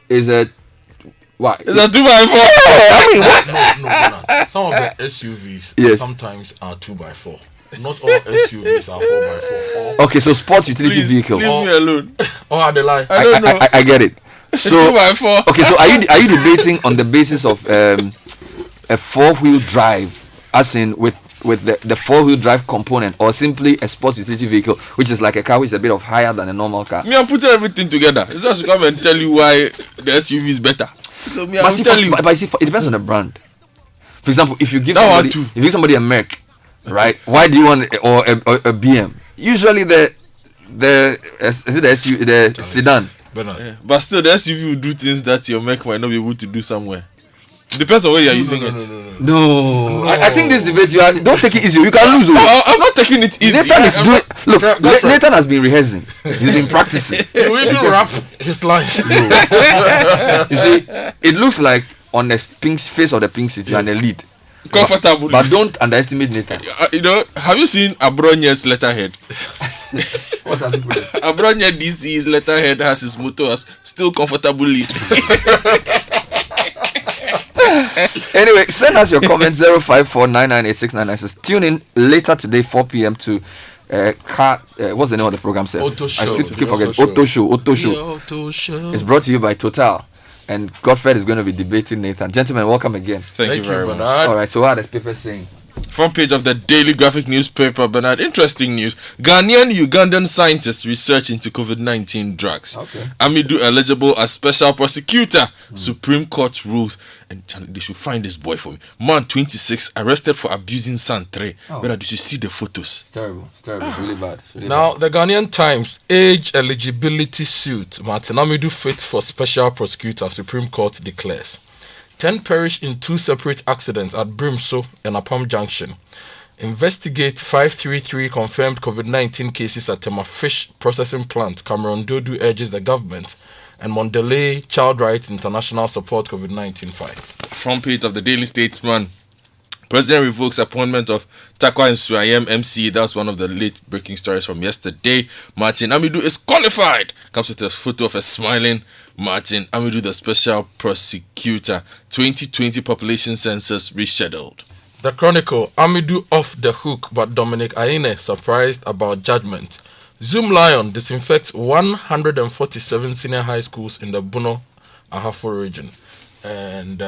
is a why? It's a 2x4. I mean, what? No. Some of the SUVs Yes. sometimes are 2x4. Not all SUVs are 4x4. Okay, so sports utility vehicle. Leave me alone. Or are they like? I don't know. I get it. So 2x4. okay, so are you debating on the basis of a 4-wheel drive, as in with the 4-wheel drive component, or simply a sports utility vehicle, which is like a car which is a bit of higher than a normal car? Me, I'm putting everything together. It's just to come and tell you why the SUV is better. So me, I'm telling you. But you see, it depends on the brand. For example, if you give That somebody a Merc, right? Why do you want or a BM? Usually the SUV, the sedan. Bernard. But still, the SUV will do things that your Mac might not be able to do somewhere. It depends on where you're using it. No. I think this debate, don't take it easy. You can lose. I'm not taking it easy. Nathan is doing. Look, Nathan has been rehearsing. He's been practicing. You even rap his lines. You see, it looks like on the pink face of the pink city and the lead. Comfortable. But don't underestimate Nathan. Have you seen Abronye's letterhead? What has he put? Abronye DC's letterhead has his motto as still comfortably. Anyway, send us your comments 054998699. Tune in later today 4 p.m. to what's the name of the program? Auto Show. I still keep forgetting. Auto Show. It's brought to you by Total, and Godfred is going to be debating Nathan. Gentlemen, welcome again. Thank you very much. Bernard. All right, so what are the papers saying? Front page of the Daily Graphic newspaper, Bernard. Interesting news. Ugandan scientists research into COVID-19 drugs. Okay. Amidu eligible as special prosecutor. Supreme Court rules. And they should find this boy for me. Man 26 arrested for abusing son 3. Bernard, you should see the photos. It's terrible. It's really bad. Now, the Ghanaian Times age eligibility suit. Martin Amidu fit for special prosecutor. Supreme Court declares. 10 perished in 2 separate accidents at Brimso and Apam Junction. Investigate 533 confirmed COVID-19 cases at Tema Fish Processing Plant. Cameron Dodu urges the government and Mondelez Child Rights International support COVID-19 fight. Front page of the Daily Statesman. President revokes appointment of Takwa and Suayem MC. That's one of the late breaking stories from yesterday. Martin Amidu is qualified. Comes with a photo of a smiling Martin Amidu, the special prosecutor. 2020 population census rescheduled. The Chronicle, Amidu off the hook, but Dominic Aine surprised about judgment. Zoom Lion disinfects 147 senior high schools in the Bono Ahafo region. And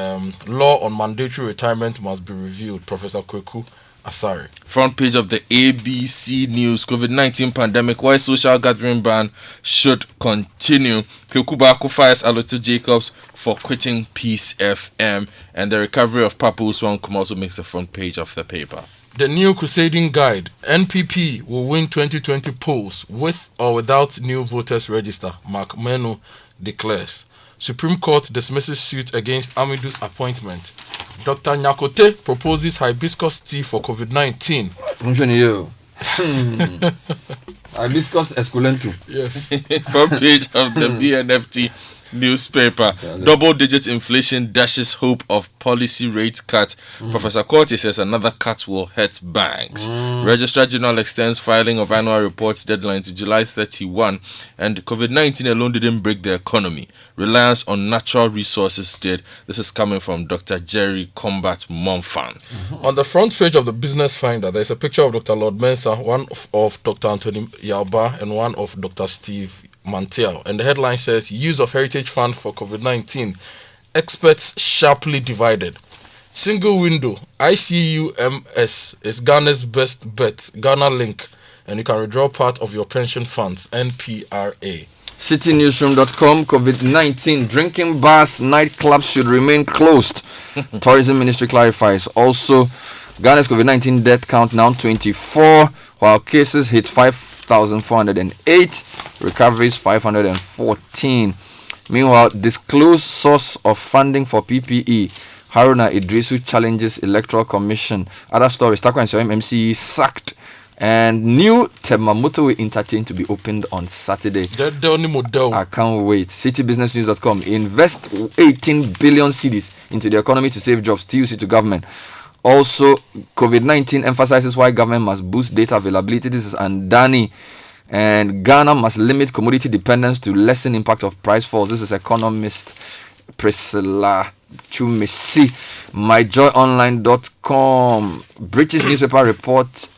law on mandatory retirement must be reviewed. Professor Kweku Asari. Front page of the ABC News. COVID-19 pandemic. Why social gathering ban should continue. Kekubaku fires Aloto Jacobs for quitting Peace FM. And the recovery of Papa Uswankum also makes the front page of the paper. The new crusading guide. NPP will win 2020 polls with or without new voters register. Mark Menu declares. Supreme Court dismisses suit against Amidu's appointment. Dr. Nyakote proposes hibiscus tea for COVID-19. Hibiscus esculentum. Yes. Front page of the BNFT newspaper. Double-digit inflation dashes hope of policy rate cut. Professor Corte says another cut will hurt banks. Registrar General extends filing of annual reports deadline to July 31. And COVID-19 alone didn't break the economy. Reliance on natural resources did. This is coming from Dr. Jerry Combat Monfant. On the front page of the Business Finder, there's a picture of Dr. Lord Mensa, one of Dr. Anthony Yalba, and one of Dr. Steve Mantel. And the headline says, use of heritage fund for COVID-19. Experts sharply divided. Single window, ICUMS is Ghana's best bet. Ghana Link. And you can withdraw part of your pension funds. NPRA. CityNewsroom.com. COVID-19 drinking bars, nightclubs should remain closed. Tourism Ministry clarifies. Also, Ghana's COVID-19 death count now 24, while cases hit 5,408, recoveries 514. Meanwhile, disclosed source of funding for PPE. Haruna Idrisu challenges Electoral Commission. Other stories, Takwa and Soem MCE sacked. And new Temamoto interchange to be opened on Saturday. I can't wait. CityBusinessNews.com. Invest 18 billion cedis into the economy to save jobs. TUC to government. Also, COVID-19 emphasizes why government must boost data availability. This is Andani. And Ghana must limit commodity dependence to lessen impact of price falls. This is economist Priscilla Chumisi. MyJoyOnline.com. British newspaper report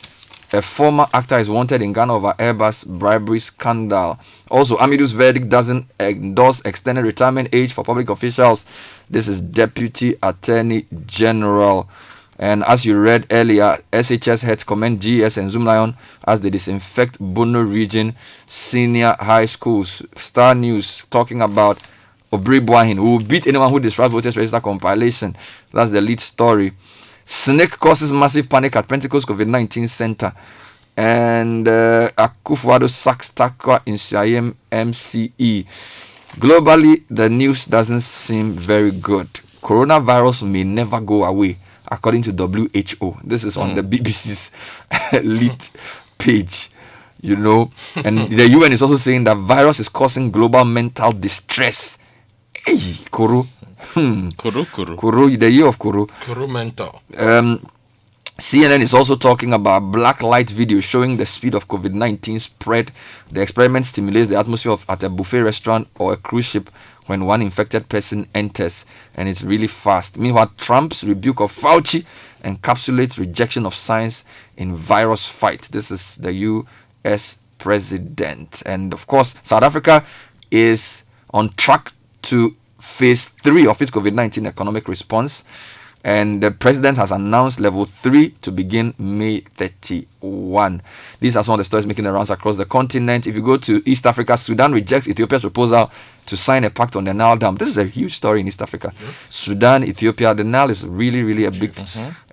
a former actor is wanted in Ghana over Airbus bribery scandal. Also, Amidu's verdict doesn't endorse extended retirement age for public officials. This is Deputy Attorney General. And as you read earlier, SHS heads commend GS and Zoomlion as they disinfect Bono region senior high schools. Star News talking about Obri Boahin, who will beat anyone who disrupts voters register compilation. That's the lead story. Snake causes massive panic at Pentecost COVID-19 center. And Akufo-Addo sacks Takwa in Siam MCE. Globally, the news doesn't seem very good. Coronavirus may never go away, according to WHO. This is on the BBC's lead page. You know, and the UN is also saying that virus is causing global mental distress. Hey, Koro. Koro, the year of Koro. Koro mental. CNN is also talking about black light video showing the speed of COVID-19 spread. The experiment stimulates the atmosphere at a buffet restaurant or a cruise ship when one infected person enters, and it's really fast. Meanwhile, Trump's rebuke of Fauci encapsulates rejection of science in virus fight. This is the U.S. president. And of course, South Africa is on track to phase 3 of its COVID-19 economic response. And the president has announced level 3 to begin May 31. These are some of the stories making the rounds across the continent. If you go to East Africa, Sudan rejects Ethiopia's proposal to sign a pact on the Nile Dam. This is a huge story in East Africa. Sudan, Ethiopia, the Nile is really, really a big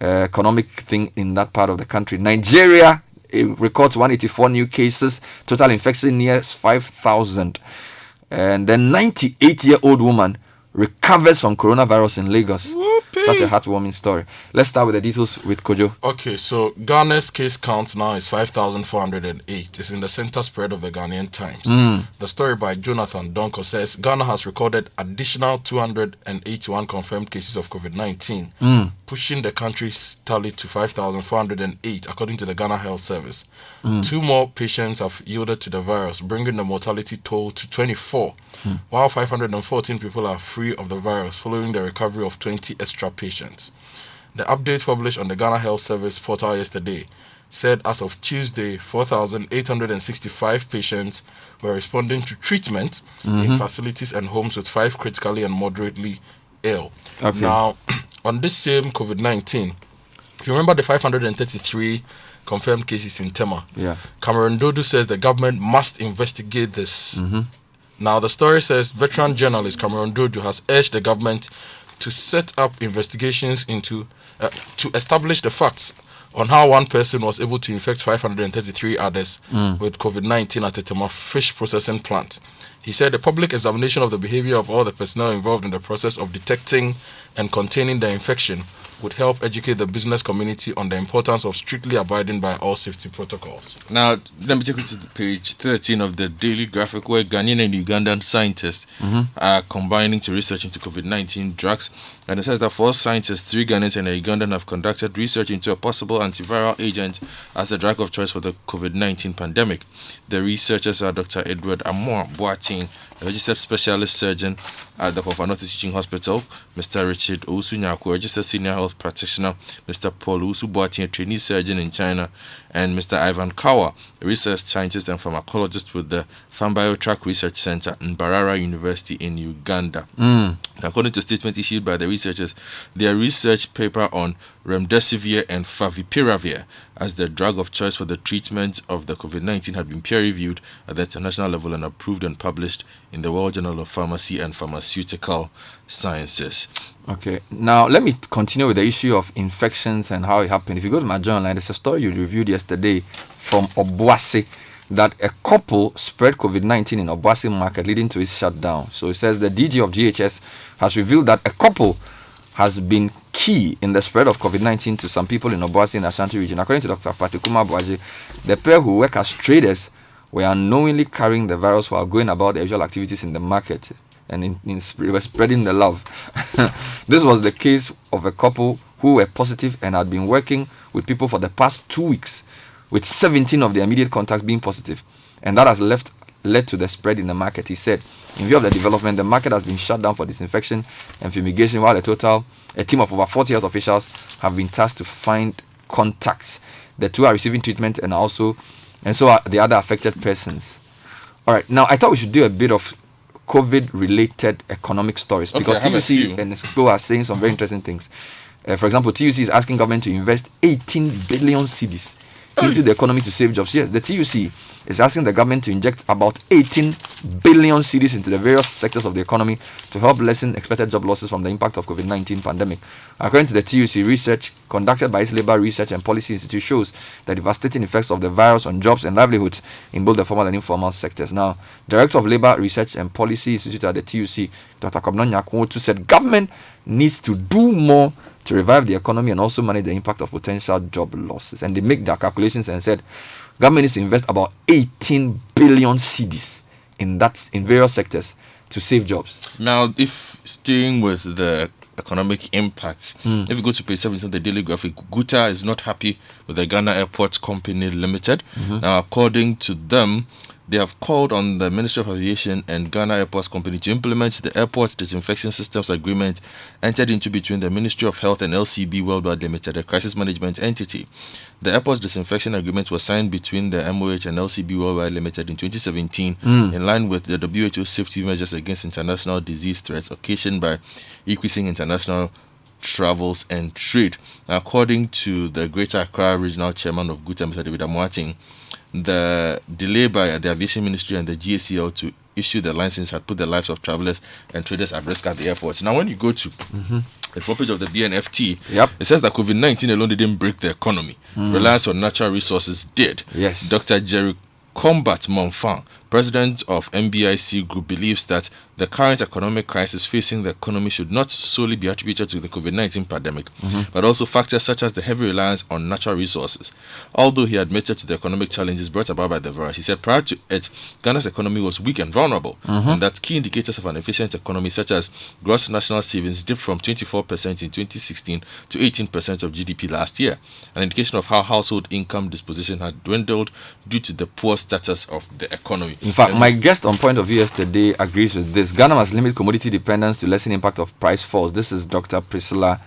economic thing in that part of the country. Nigeria records 184 new cases. Total infection nears 5,000. And the 98-year-old woman recovers from coronavirus in Lagos. Whoopee. Such a heartwarming story. Let's start with the details with Kojo. Okay, so Ghana's case count now is 5,408. It's in the center spread of the Ghanaian Times. The story by Jonathan Donko says Ghana has recorded additional 281 confirmed cases of COVID-19, pushing the country's tally to 5,408, according to the Ghana Health Service. 2 more patients have yielded to the virus, bringing the mortality toll to 24, while 514 people are free of the virus following the recovery of 20 extra patients. The update published on the Ghana Health Service portal yesterday said as of Tuesday, 4,865 patients were responding to treatment in facilities and homes, with 5 critically and moderately ill. Okay. Now, on this same COVID-19, you remember the 533 confirmed cases in Tema? Yeah. Cameron Dodo says the government must investigate this. Now, the story says veteran journalist Cameron Dodo has urged the government to set up investigations into to establish the facts on how one person was able to infect 533 others with COVID-19 at a Tema fish processing plant. He said the public examination of the behavior of all the personnel involved in the process of detecting and containing the infection would help educate the business community on the importance of strictly abiding by all safety protocols. Now, let me take you to page 13 of the Daily Graphic, where Ghanaian and Ugandan scientists are combining to research into COVID-19 drugs. And it says that 4 scientists, 3 Ghanaians and a Ugandan, have conducted research into a possible antiviral agent as the drug of choice for the COVID-19 pandemic. The researchers are Dr. Edward Amor Boateng, a registered specialist surgeon at the Kofa North Teaching Hospital, Mr. Richard Osunyaku, a registered senior health practitioner, Mr. Paul Usu Boateng, a trainee surgeon in China, and Mr. Ivan Kawa, a research scientist and pharmacologist with the Fambiotrack Research Center in Mbarara University in Uganda. According to a statement issued by the researchers, their research paper on remdesivir and favipiravir as the drug of choice for the treatment of the COVID-19 had been peer-reviewed at the international level and approved and published in the World Journal of Pharmacy and Pharmaceutical Sciences. Okay, now let me continue with the issue of infections and how it happened. If you go to my journal, there's a story you reviewed yesterday from Obuasi that a couple spread COVID-19 in Obuasi market, leading to its shutdown. So it says the DG of GHS has revealed that a couple has been key in the spread of COVID-19 to some people in Obuasi in the Ashanti region. According to Dr. Patikuma Boaji, the pair who work as traders were unknowingly carrying the virus while going about their usual activities in the market, and were spreading the love. This was the case of a couple who were positive and had been working with people for the past 2 weeks, with 17 of their immediate contacts being positive. and that has led to the spread in the market. He said, in view of the development, the market has been shut down for disinfection and fumigation, while a team of over 40 health officials have been tasked to find contacts. The two are receiving treatment, and so are the other affected persons. All right, now I thought we should do a bit of COVID-related economic stories, because TUC and SPO are saying some very interesting things. For example, TUC is asking government to invest 18 billion cedis into the economy to save jobs. Yes, the TUC is asking the government to inject about 18 billion cedis into the various sectors of the economy to help lessen expected job losses from the impact of COVID-19 pandemic. According to the TUC, research conducted by its Labour Research and Policy Institute shows the devastating effects of the virus on jobs and livelihoods in both the formal and informal sectors. Now, Director of Labour Research and Policy Institute at the TUC, Dr. Kwabena Nyakowotu, said government needs to do more to revive the economy and also manage the impact of potential job losses. And they make their calculations and said government needs to invest about 18 billion cedis in various sectors to save jobs. Now, if staying with the economic impact, if you go to page 17 of the Daily Graphic, Guta is not happy with the Ghana Airports Company Limited. Now, according to them, they have called on the Ministry of Aviation and Ghana Airports Company to implement the Airport Disinfection Systems Agreement entered into between the Ministry of Health and LCB Worldwide Limited, a crisis management entity. The Airport Disinfection Agreement was signed between the MOH and LCB Worldwide Limited in 2017 in line with the WHO safety measures against international disease threats occasioned by increasing international travels and trade. According to the Greater Accra Regional Chairman of Guta, Mr. David Amoating, the delay by the Aviation Ministry and the GACL to issue the license had put the lives of travelers and traders at risk at the airports. Now, when you go to the front page of the BNFT, it says that COVID-19 alone didn't break the economy. Reliance on natural resources did. Yes. Dr. Jerry Combat Monfan, president of MBIC Group, believes that the current economic crisis facing the economy should not solely be attributed to the COVID-19 pandemic, but also factors such as the heavy reliance on natural resources. Although he admitted to the economic challenges brought about by the virus, he said prior to it, Ghana's economy was weak and vulnerable, and that key indicators of an efficient economy, such as gross national savings, dipped from 24% in 2016 to 18% of GDP last year, an indication of how household income disposition had dwindled due to the poor status of the economy. In fact, my guest on Point of View yesterday agrees with this. Ghana must limit commodity dependence to lessen impact of price falls. This is Dr. Priscilla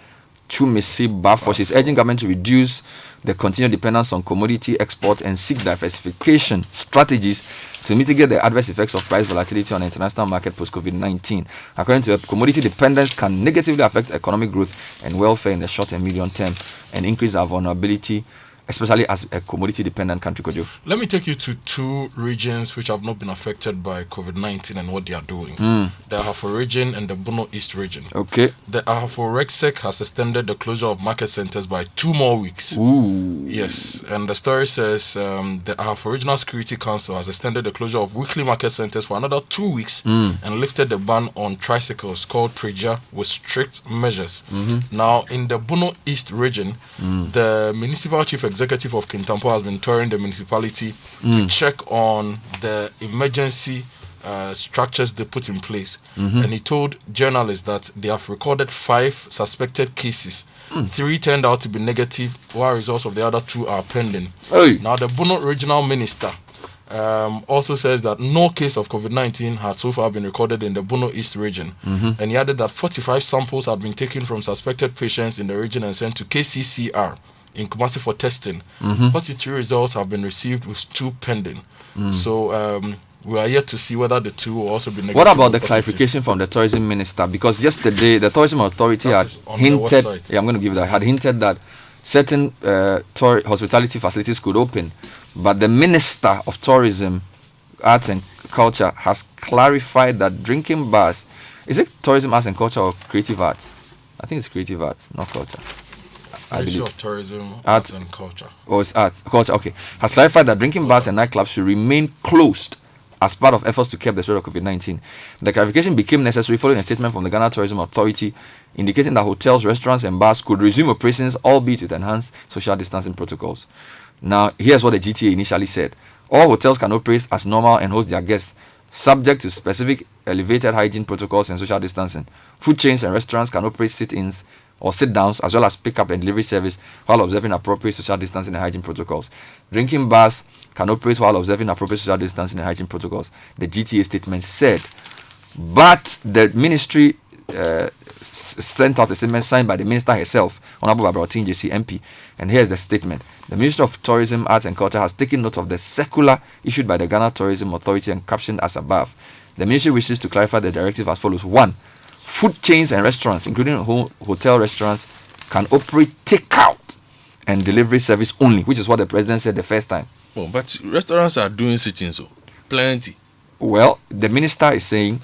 Chumisi Bafo. She's urging government to reduce the continued dependence on commodity export and seek diversification strategies to mitigate the adverse effects of price volatility on the international market post-COVID-19. According to her, commodity dependence can negatively affect economic growth and welfare in the short and medium term and increase our vulnerability, especially as a commodity-dependent country. Kojo, let me take you to two regions which have not been affected by COVID-19 and what they are doing. The Ahafo region and the Bono East region. Okay. The Ahafo RegSec has extended the closure of market centers by 2 more weeks. Ooh. Yes, and the story says the Ahafo Regional Security Council has extended the closure of weekly market centers for another 2 weeks and lifted the ban on tricycles called Preja with strict measures. Now, in the Bono East region, the municipal chief executive of Kintampo has been touring the municipality to check on the emergency structures they put in place. And he told journalists that they have recorded 5 suspected cases. 3 turned out to be negative, while results of the other 2 are pending. Hey. Now, the Bono regional minister also says that no case of COVID-19 had so far been recorded in the Bono East region. And he added that 45 samples had been taken from suspected patients in the region and sent to KCCR in Kumasi for testing. 43 results have been received with 2 pending. So we are yet to see whether the 2 will also be negative. What about the clarification from the tourism minister? Because yesterday the tourism authority had hinted, I'm going to give that, had hinted that certain hospitality facilities could open, but the minister of tourism, arts and culture has clarified that drinking bars, is it tourism, arts and culture or creative arts? I think it's creative arts, not culture. Ministry of Tourism, Arts and Culture. Oh, it's arts, culture, okay. Has clarified that drinking bars and nightclubs should remain closed as part of efforts to curb the spread of COVID-19. The clarification became necessary following a statement from the Ghana Tourism Authority indicating that hotels, restaurants and bars could resume operations, albeit with enhanced social distancing protocols. Now, here's what the GTA initially said. All hotels can operate as normal and host their guests, subject to specific elevated hygiene protocols and social distancing. Food chains and restaurants can operate sit-ins or sit-downs, as well as pick-up and delivery service, while observing appropriate social distancing and hygiene protocols. Drinking bars can operate while observing appropriate social distancing and hygiene protocols, the GTA statement said. But the ministry sent out a statement signed by the minister herself, Honorable Abratin JC MP. And here's the statement. The Ministry of Tourism, Arts and Culture has taken note of the circular issued by the Ghana Tourism Authority and captioned as above. The ministry wishes to clarify the directive as follows. 1. Food chains and restaurants, including hotel restaurants, can operate takeout and delivery service only, which is what the president said the first time. Oh, but restaurants are doing sittings, so plenty. Well, the minister is saying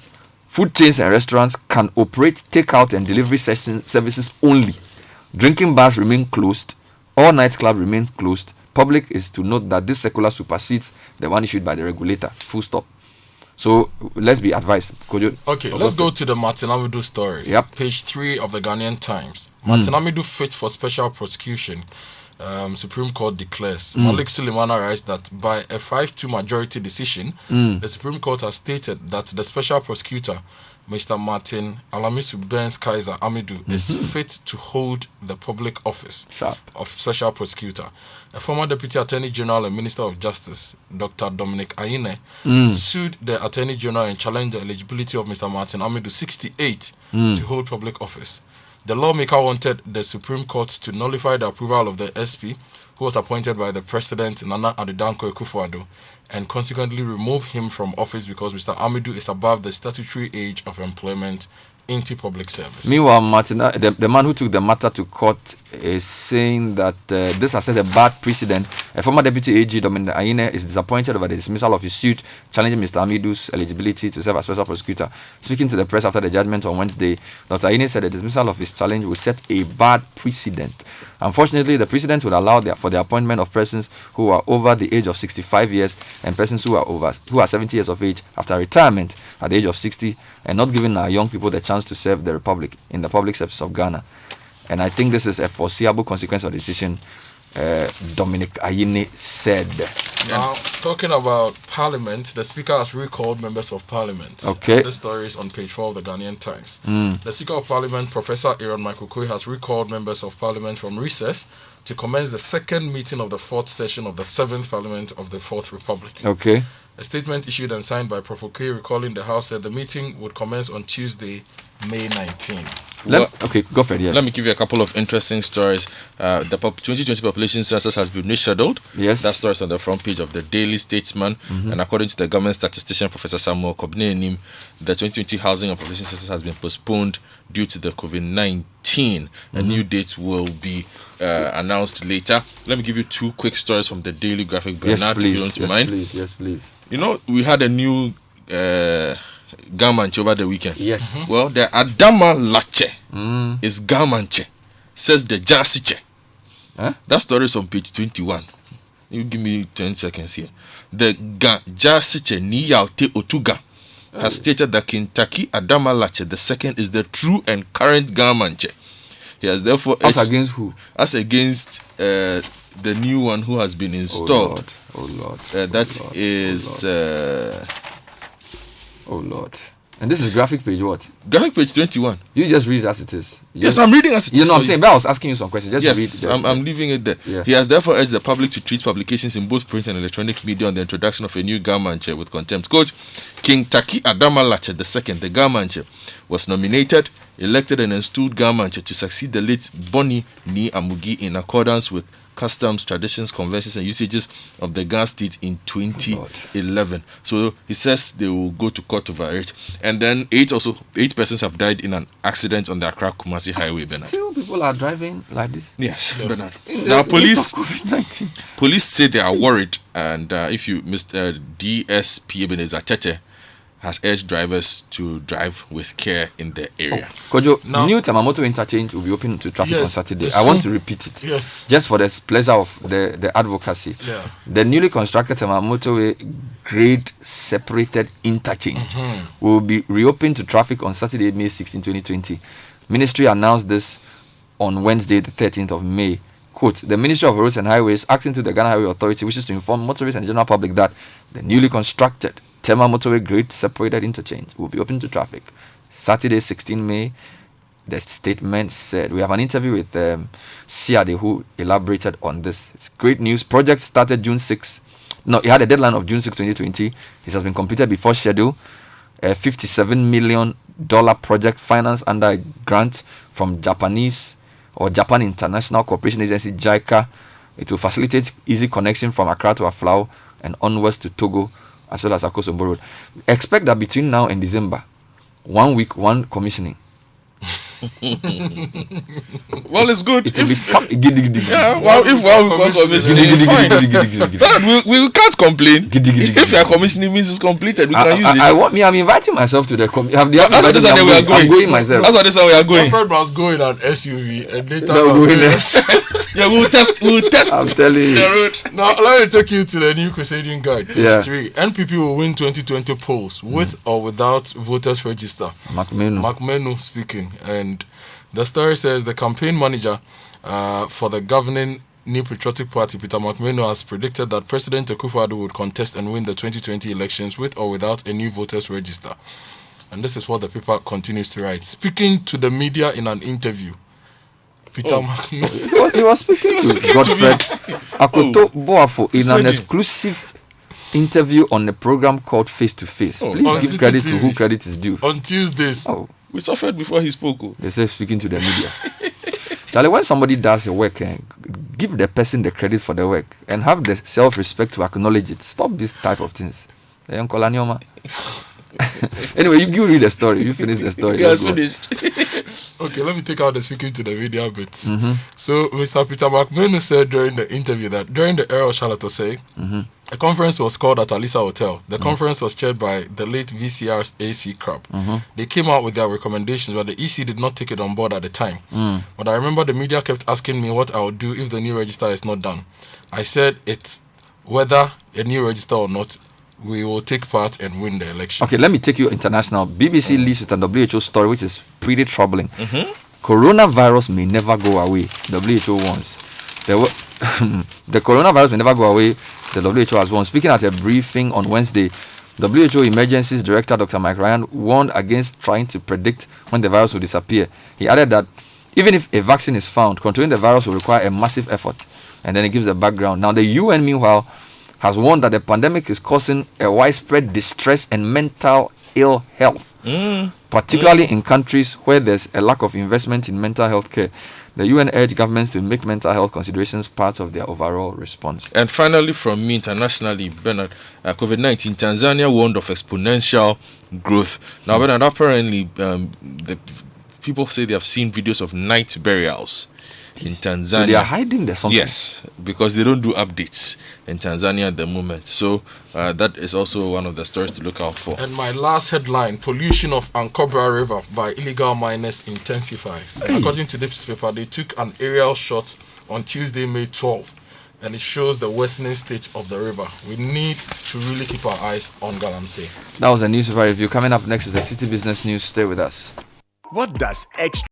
food chains and restaurants can operate takeout and delivery services only. Drinking bars remain closed. All nightclubs remain closed. Public is to note that this circular supersedes the one issued by the regulator. Full stop. So let's be advised. Okay, let's go to the Martin Amidu story. Yep. Page 3 of the Ghanaian Times. Martin Amidu fit for special prosecution. Supreme Court declares. Malik Suleimana writes that by a 5-2 majority decision, the Supreme Court has stated that the special prosecutor, Mr. Martin Alamisu Benz Kaiser Amidu, is fit to hold the public office of special prosecutor. A former Deputy Attorney General and Minister of Justice, Dr. Dominic Ayine, sued the Attorney General and challenged the eligibility of Mr. Martin Amidu, 68, to hold public office. The lawmaker wanted the Supreme Court to nullify the approval of the SP, who was appointed by the President Nana Addo Dankwa Akufo-Addo, and consequently remove him from office because Mr. Amidu is above the statutory age of employment into public service. Meanwhile, Martin, the man who took the matter to court is saying that this has set a bad precedent. A former Deputy AG, Dominic Ayine, is disappointed over the dismissal of his suit challenging Mr. Amidu's eligibility to serve as special prosecutor. Speaking to the press after the judgment on Wednesday, Dr. Ayine said the dismissal of his challenge will set a bad precedent. Unfortunately, the precedent would allow for the appointment of persons who are over the age of 65 years and persons who are 70 years of age after retirement at the age of 60, and not giving our young people the chance to serve the Republic in the public service of Ghana. And I think this is a foreseeable consequence of the decision, Dominic Ayine said. Now, talking about Parliament, the Speaker has recalled members of Parliament. Okay. This story is on page 4 of the Ghanaian Times. The Speaker of Parliament, Professor Aaron Michael Koyi, has recalled members of Parliament from recess to commence the second meeting of the 4th session of the 7th Parliament of the 4th Republic. Okay. A statement issued and signed by Prof. Koyi recalling the House said the meeting would commence on Tuesday, May 19. Okay, go for it. Yes. Let me give you a couple of interesting stories. The 2020 population census has been rescheduled. Yes. That story is on the front page of the Daily Statesman. And according to the government statistician, Professor Samuel Kobne-Enim, the 2020 housing and population census has been postponed due to the COVID-19. A new date will be announced later. Let me give you two quick stories from the Daily Graphic. Bernard, if you don't mind. Yes, please. You know, we had a new Gamanche over the weekend. Yes. Well, the Adama Lache is Gamanche, says the Jasiche. Huh? That story is on page 21. You give me 20 seconds here. The Jasiche Niyaute Otuga has stated that Kentucky Adama Lache II is the true and current Gamanche. He has therefore As against who? As against the new one who has been installed. Oh Lord. Oh Lord. And this is graphic page what? Graphic page 21. You just read it as it is. Yes, I'm reading as it is. You know what I'm saying? But I was asking you some questions. Just read I'm leaving it there. Yeah. He has therefore urged the public to treat publications in both print and electronic media on the introduction of a new Gamanche with contempt. Quote, King Taki Adama Lache II, the Gamanche, was nominated, elected and installed Gamanche to succeed the late Boni Ni Amugi in accordance with customs, traditions, conventions, and usages of the Ghana state in 2011. So he says they will go to court over it. And then eight persons have died in an accident on the Accra Kumasi Highway, Bernard. Still people are driving like this. Yes, Bernard. Now police COVID-19. say they are worried, and if you Mr. DSP Ebenezer Tete has urged drivers to drive with care in the area. Kojo, Now, new Tamamoto interchange will be open to traffic on Saturday. I want to repeat it. Yes. Just for the pleasure of the advocacy. Yeah. The newly constructed Tamamoto grade separated interchange will be reopened to traffic on Saturday, May 16, 2020. Ministry announced this on Wednesday, the 13th of May. Quote, the Ministry of Roads and Highways, acting to the Ghana Highway Authority, wishes to inform motorists and the general public that the newly constructed Tema Motorway Grade Separated Interchange will be open to traffic Saturday, 16 May. The statement said. We have an interview with Siade who elaborated on this. It's great news. Project started June 6, No, it had a deadline of June 6, 2020. It has been completed before schedule. A $57 million project financed under a grant from Japan International Cooperation Agency (JICA). It will facilitate easy connection from Accra to Aflao and onwards to Togo, as well as Akosombo Road. Expect that between now and December, 1 week, one commissioning. Well, it's good. It will be if one week commissioning is fine. We can't complain. If your commissioning means it's completed, we can use it. I'm inviting myself to the commission. That's what this one we are going. I'm going myself. That's what this one we are going. My friend was going on SUV and later Yeah, we'll test. I'm telling you. The road. Now let me take you to the new Crusading Guide, page 3. NPP will win 2020 polls with or without voters register. Macmenu speaking. And the story says the campaign manager for the governing New Patriotic Party, Peter Macmenu, has predicted that President Akufo-Addo would contest and win the 2020 elections with or without a new voters register. And this is what the paper continues to write. Speaking to the media in an interview, Peter Macmenu. He was speaking to Godfred Akoto Boafo in an exclusive interview on a program called Face to Face. Please give credit to who credit is due. On Tuesdays. We suffered before he spoke. They say speaking to the media. Charlie, when somebody does your work, give the person the credit for the work and have the self-respect to acknowledge it. Stop this type of things. Anyway, you read the story. You finish the story. Yes, finished. Okay, let me take out the speaking to the media bit. So, Mr. Peter Macmenu said during the interview that during the era of Charlotte Osei, a conference was called at Alisa Hotel. The conference was chaired by the late VCR's AC Crab. They came out with their recommendations, but the EC did not take it on board at the time. But I remember the media kept asking me what I would do if the new register is not done. I said it's whether a new register or not, we will take part and win the elections. Okay, let me take you international. BBC leads with a WHO story which is pretty troubling. Coronavirus may never go away, WHO warns. The coronavirus may never go away, the WHO has warned. Speaking at a briefing on Wednesday, WHO Emergencies Director Dr. Mike Ryan warned against trying to predict when the virus will disappear. He added that even if a vaccine is found, controlling the virus will require a massive effort. And then he gives a background. Now, the UN, meanwhile, has warned that the pandemic is causing a widespread distress and mental ill health, particularly in countries where there's a lack of investment in mental health care. The UN urged governments to make mental health considerations part of their overall response. And finally, from me internationally, Bernard, COVID-19, Tanzania warned of exponential growth. Now, Bernard, apparently, the people say they have seen videos of night burials in Tanzania. So they are hiding there something. Yes, because they don't do updates in Tanzania at the moment. So that is also one of the stories to look out for. And my last headline, pollution of Ankobra River by illegal miners intensifies. According to this paper, they took an aerial shot on Tuesday, May 12th, and it shows the worsening state of the river. We need to really keep our eyes on Galamsey. That was a newspaper review. Coming up next is the City Business News. Stay with us. What does extra